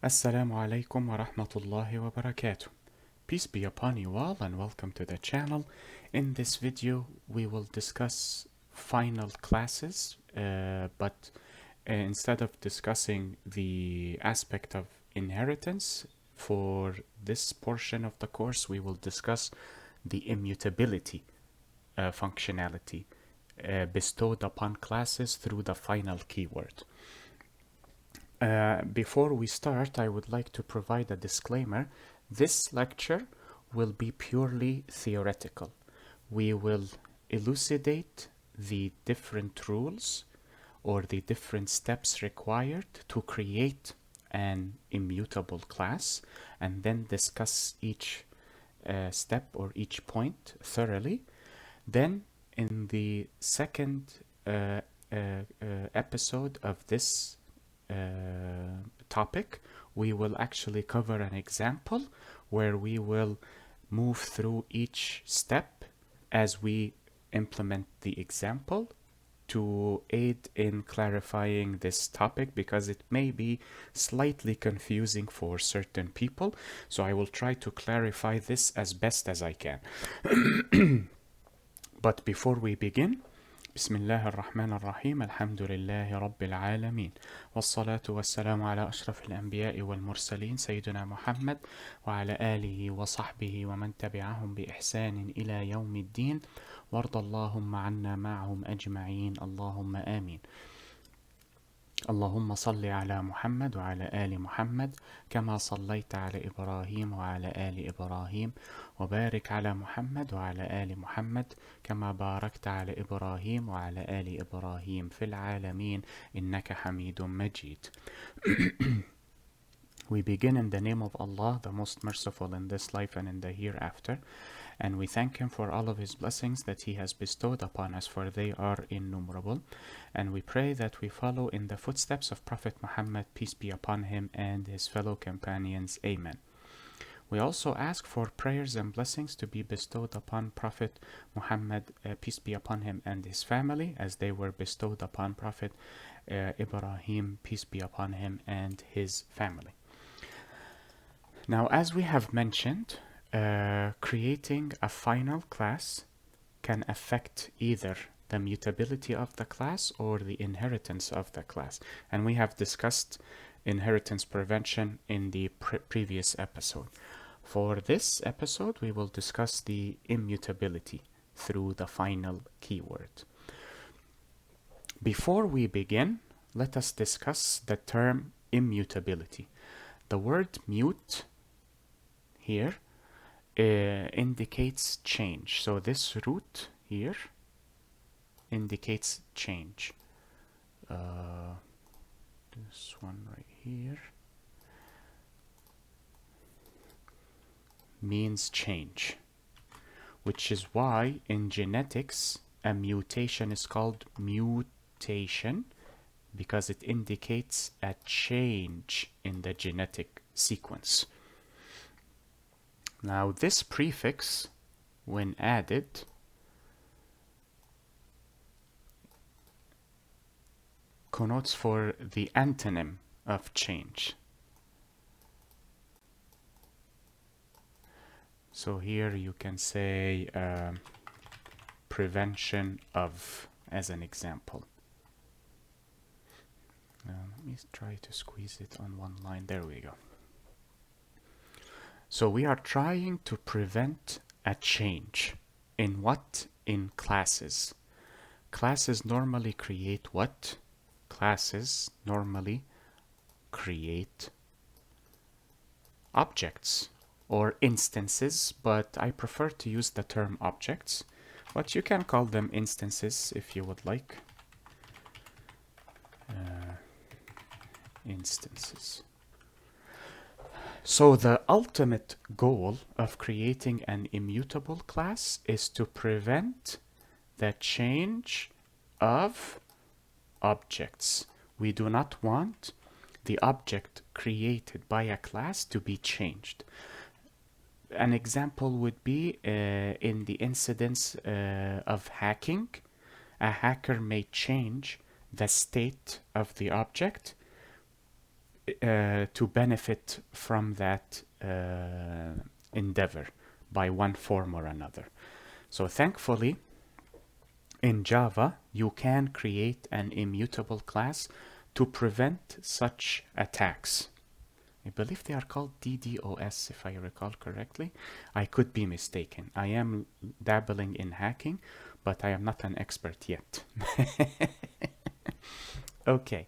Assalamu alaikum wa rahmatullahi wa barakatuh. Peace be upon you all and welcome to the channel. In this video we will discuss final classes, but instead of discussing the aspect of inheritance for this portion of the course, we will discuss the immutability functionality bestowed upon classes through the final keyword. Before we start, I would like to provide a disclaimer. This lecture will be purely theoretical. We will elucidate the different rules or the different steps required to create an immutable class and then discuss each step or each point thoroughly. Then in the second episode of this topic, we will actually cover an example where we will move through each step as we implement the example to aid in clarifying this topic, because it may be slightly confusing for certain people. So I will try to clarify this as best as I can. But before we begin, بسم الله الرحمن الرحيم الحمد لله رب العالمين والصلاة والسلام على أشرف الأنبياء والمرسلين سيدنا محمد وعلى آله وصحبه ومن تبعهم بإحسان إلى يوم الدين وارض اللهم عنا معهم أجمعين اللهم آمين. اللهم صل على محمد وعلى آل محمد كما صليت على إبراهيم وعلى آل إبراهيم وبارك على محمد وعلى آل محمد كما باركت على إبراهيم وعلى آل إبراهيم في العالمين إنك حميد مجيد. We begin in the name of Allah, the most merciful in this life and in the hereafter, and we thank Him for all of His blessings that He has bestowed upon us, for they are innumerable. And we pray that we follow in the footsteps of Prophet Muhammad, peace be upon him, and his fellow companions. Amen. We also ask for prayers and blessings to be bestowed upon Prophet Muhammad, peace be upon him, and his family, as they were bestowed upon Prophet Ibrahim, peace be upon him, and his family. Now, as we have mentioned, creating a final class can affect either the mutability of the class or the inheritance of the class. And we have discussed inheritance prevention in the previous episode. For this episode, we will discuss the immutability through the final keyword. Before we begin, let us discuss the term immutability. The word mute here indicates change. So this root here indicates change. This one right here means change, which is why in genetics a mutation is called mutation, because it indicates a change in the genetic sequence. Now this prefix, when added, connotes for the antonym of change. So here you can say prevention of, as an example. Let me try to squeeze it on one line. There we go. So we are trying to prevent a change. In what? In classes. Classes normally create what? Classes normally create objects or instances, but I prefer to use the term objects, but you can call them instances if you would like. Instances. So the ultimate goal of creating an immutable class is to prevent the change of objects. We do not want the object created by a class to be changed. An example would be in the incidence of hacking. A hacker may change the state of the object to benefit from that endeavor by one form or another. So thankfully, in Java, you can create an immutable class to prevent such attacks. I believe they are called DDoS, if I recall correctly. I could be mistaken. I am dabbling in hacking, but I am not an expert yet. Okay.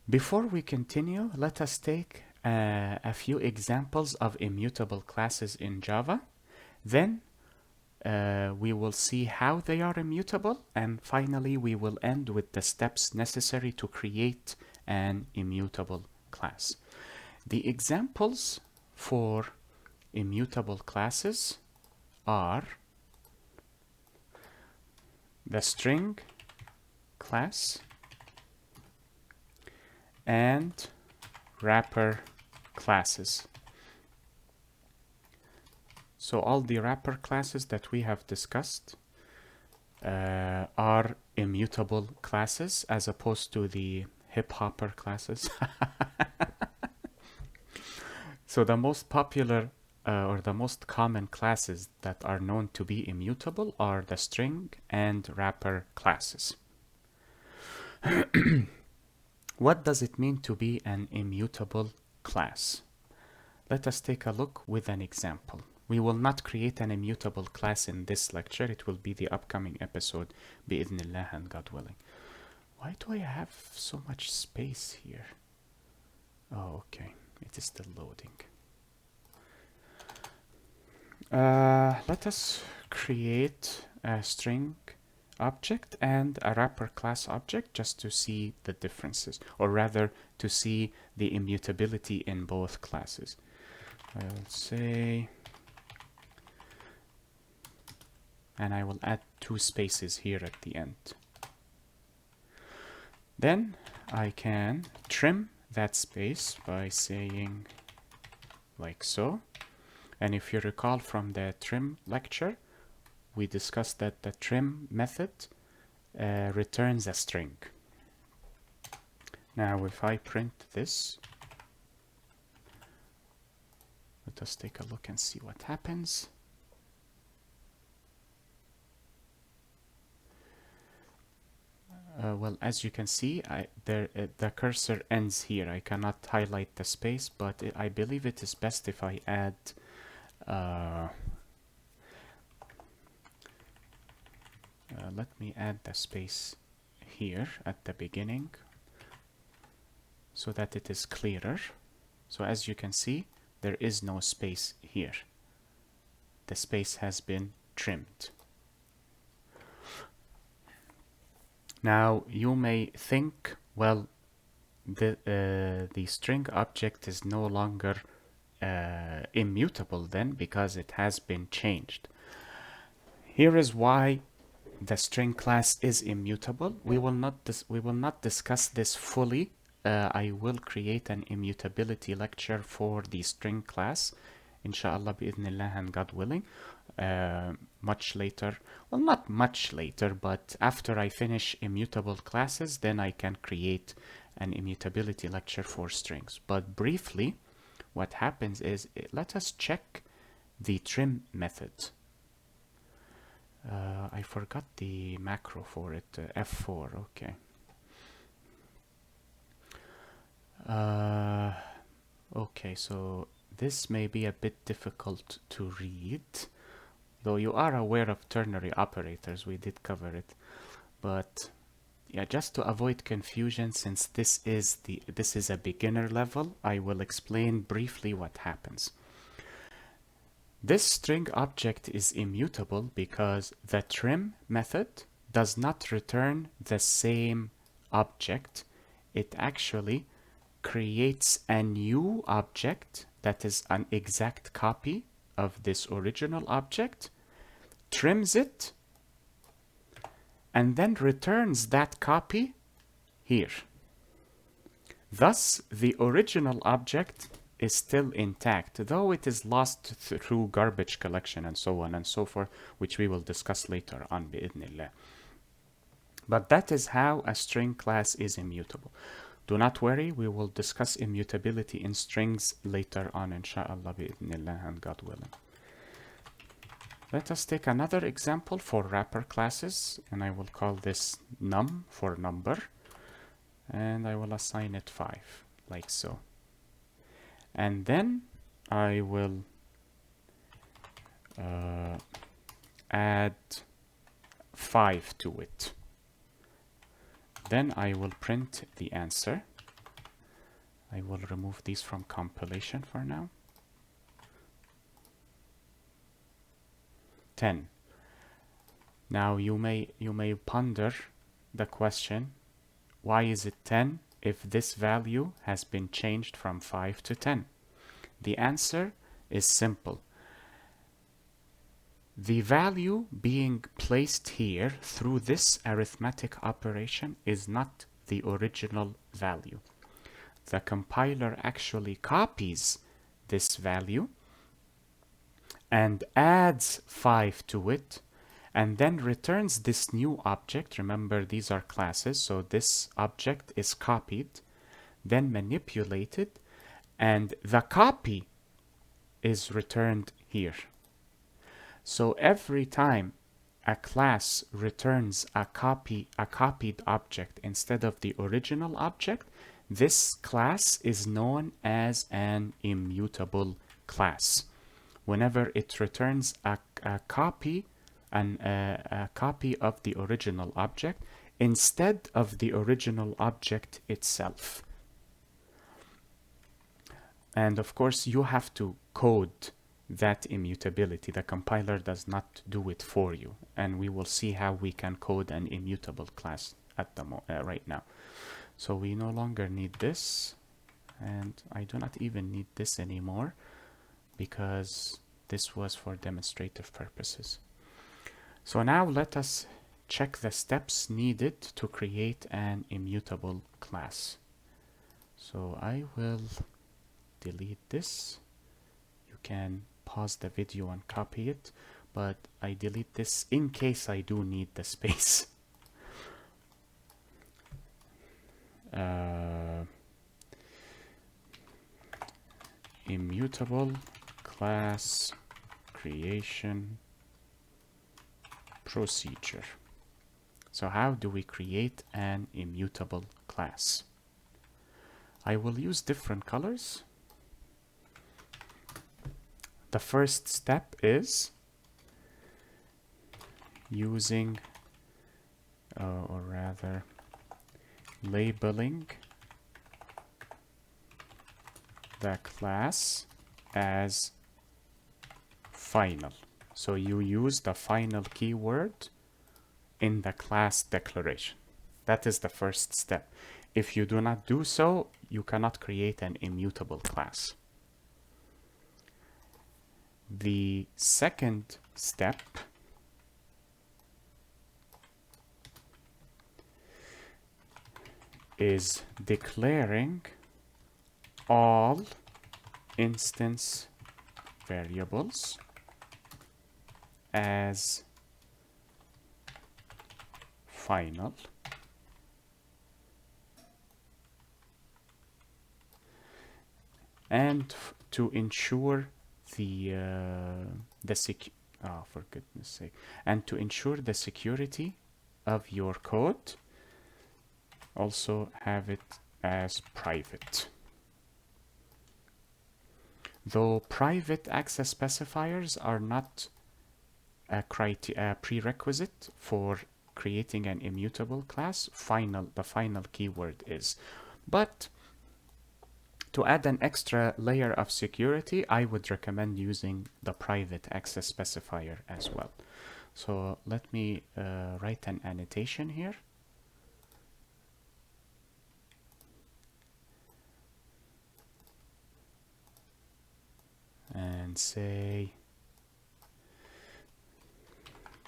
Before we continue, let us take a few examples of immutable classes in Java. Then we will see how they are immutable, and finally we will end with the steps necessary to create an immutable class. The examples for immutable classes are the string class and wrapper classes. So all the wrapper classes that we have discussed are immutable classes as opposed to the hip-hopper classes. So the most popular or the most common classes that are known to be immutable are the string and wrapper classes. What does it mean to be an immutable class? Let us take a look with an example. We will not create an immutable class in this lecture. It will be the upcoming episode, bi'idhnillah and God willing. Why do I have so much space here? Oh, okay. It is still loading. Let us create a string object and a wrapper class object just to see the differences, or rather to see the immutability in both classes. I'll say, and I will add 2 spaces here at the end. Then I can trim that space by saying like so. And if you recall from the trim lecture, we discussed that the trim method returns a string. Now if I print this, let us take a look and see what happens. Well, as you can see, the cursor ends here. I cannot highlight the space, but I believe it is best if I add let me add the space here at the beginning so that it is clearer. So as you can see, there is no space here. The space has been trimmed. Now you may think, well, the string object is no longer immutable then because it has been changed. Here is why the string class is immutable. We will not discuss this fully. I will create an immutability lecture for the string class, inshallah, bi'idhnillah and God willing, much later. Well, not much later, but after I finish immutable classes, then I can create an immutability lecture for strings. But briefly, what happens is, let us check the trim method. I forgot the macro for it, F4, okay. Okay, so this may be a bit difficult to read, though you are aware of ternary operators, we did cover it. But yeah, just to avoid confusion, since this is a beginner level, I will explain briefly what happens. This string object is immutable because the trim method does not return the same object. It actually creates a new object that is an exact copy of this original object, trims it, and then returns that copy here. Thus, the original object is still intact, though it is lost through garbage collection and so on and so forth, which we will discuss later on, bi'idhnillah. But that is how a string class is immutable. Do not worry, we will discuss immutability in strings later on, inshallah, bi'idhnillah, and God willing. Let us take another example for wrapper classes, and I will call this num for number, and I will assign it 5, like so. And then I will add 5 to it. Then I will print the answer. I will remove these from compilation for now. 10. Now you may ponder the question, why is it 10 if this value has been changed from 5 to 10? The answer is simple. The value being placed here through this arithmetic operation is not the original value. The compiler actually copies this value and adds 5 to it, and then returns this new object. Remember, these are classes, so this object is copied, then manipulated, and the copy is returned here. So every time a class returns a copied object instead of the original object, this class is known as an immutable class. Whenever it returns a copy of the original object instead of the original object itself. And of course, you have to code that immutability. The compiler does not do it for you, and we will see how we can code an immutable class at the right now. So we no longer need this, and I do not even need this anymore because this was for demonstrative purposes. So now let us check the steps needed to create an immutable class. So I will delete this. You can pause the video and copy it, but I delete this in case I do need the space. Immutable class creation procedure. So how do we create an immutable class? I will use different colors. The first step is using, or rather, labeling the class as final. So you use the final keyword in the class declaration. That is the first step. If you do not do so, you cannot create an immutable class. The second step is declaring all instance variables as final, and to ensure for goodness sake, and to ensure the security of your code, also have it as private. Though private access specifiers are not a prerequisite for creating an immutable class, the final keyword is. But to add an extra layer of security, I would recommend using the private access specifier as well. So let me write an annotation here. And say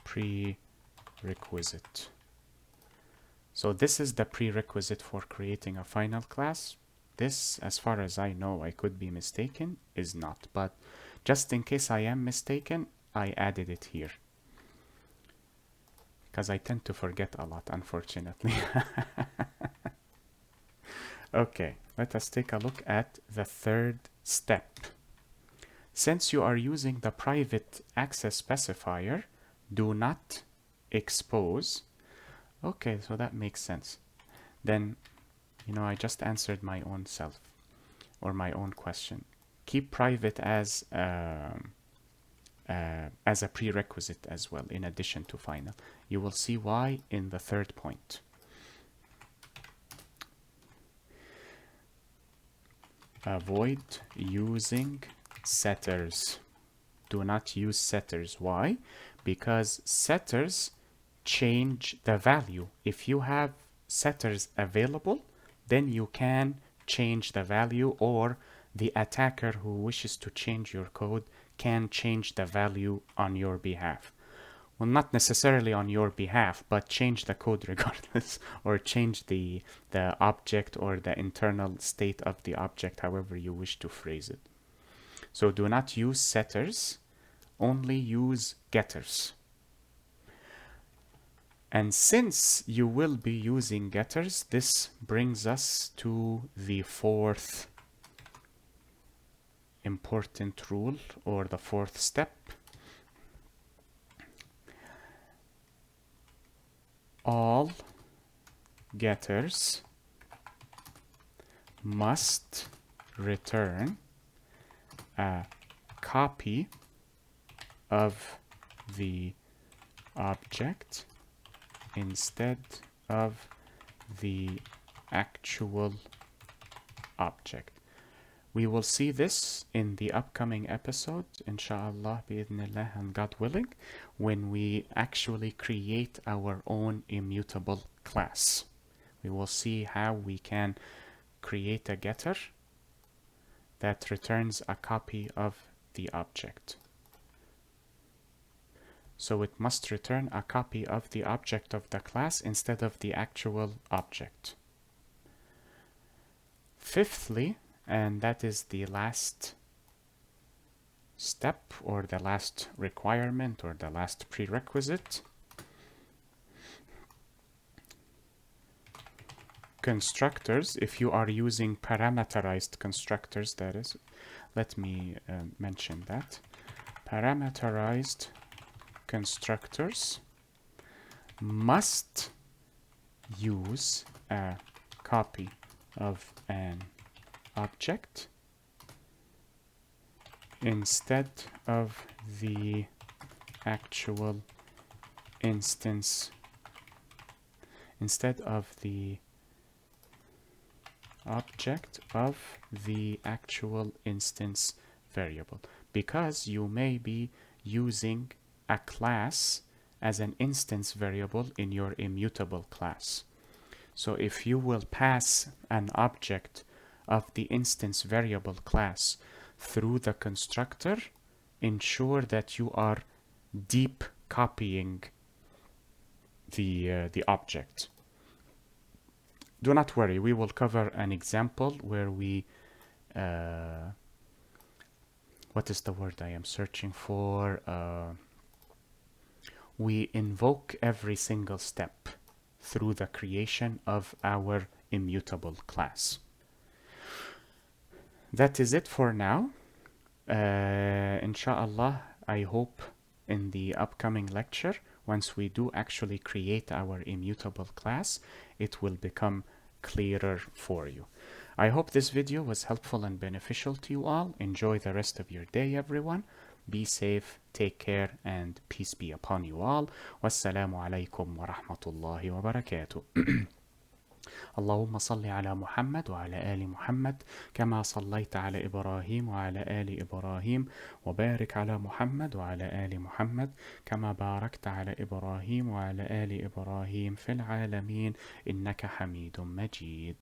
prerequisite. So this is the prerequisite for creating a final class. This, as far as I know, I could be mistaken, is not. But just in case I am mistaken, I added it here, because I tend to forget a lot, unfortunately. Okay, let us take a look at the third step. Since you are using the private access specifier, do not expose. Okay, so that makes sense. Then, I just answered my own self, or my own question. Keep private as a prerequisite as well, in addition to final. You will see why in the third point. Avoid using setters. Do not use setters. Why? Because setters change the value. If you have setters available, then you can change the value, or the attacker who wishes to change your code can change the value on your behalf. Well, not necessarily on your behalf, but change the code regardless, or change the object or the internal state of the object, however you wish to phrase it. So do not use setters, only use getters. And since you will be using getters, this brings us to the fourth important rule, or the fourth step. All getters must return a copy of the object instead of the actual object. We will see this in the upcoming episode, inshallah, bi'idhnillah, and God willing, when we actually create our own immutable class. We will see how we can create a getter that returns a copy of the object. So it must return a copy of the object of the class instead of the actual object. Fifthly, and that is the last step, or the last requirement, or the last prerequisite, constructors, if you are using parameterized constructors, that is, let me mention that. Parameterized constructors must use a copy of an object instead of the actual instance, instead of the object of the actual instance variable, because you may be using a class as an instance variable in your immutable class. So if you will pass an object of the instance variable class through the constructor, ensure that you are deep copying the object. Do not worry, we will cover an example where we what is the word I am searching for? We invoke every single step through the creation of our immutable class. That is it for now. Inshallah, I hope in the upcoming lecture, once we do actually create our immutable class, it will become clearer for you. I hope this video was helpful and beneficial to you all. Enjoy the rest of your day, everyone. Be safe, take care, and peace be upon you all. Wassalamu alaikum wa rahmatullahi wa barakatuh. اللهم صل على محمد وعلى آل محمد كما صليت على إبراهيم وعلى آل إبراهيم وبارك على محمد وعلى آل محمد كما باركت على إبراهيم وعلى آل إبراهيم في العالمين إنك حميد مجيد.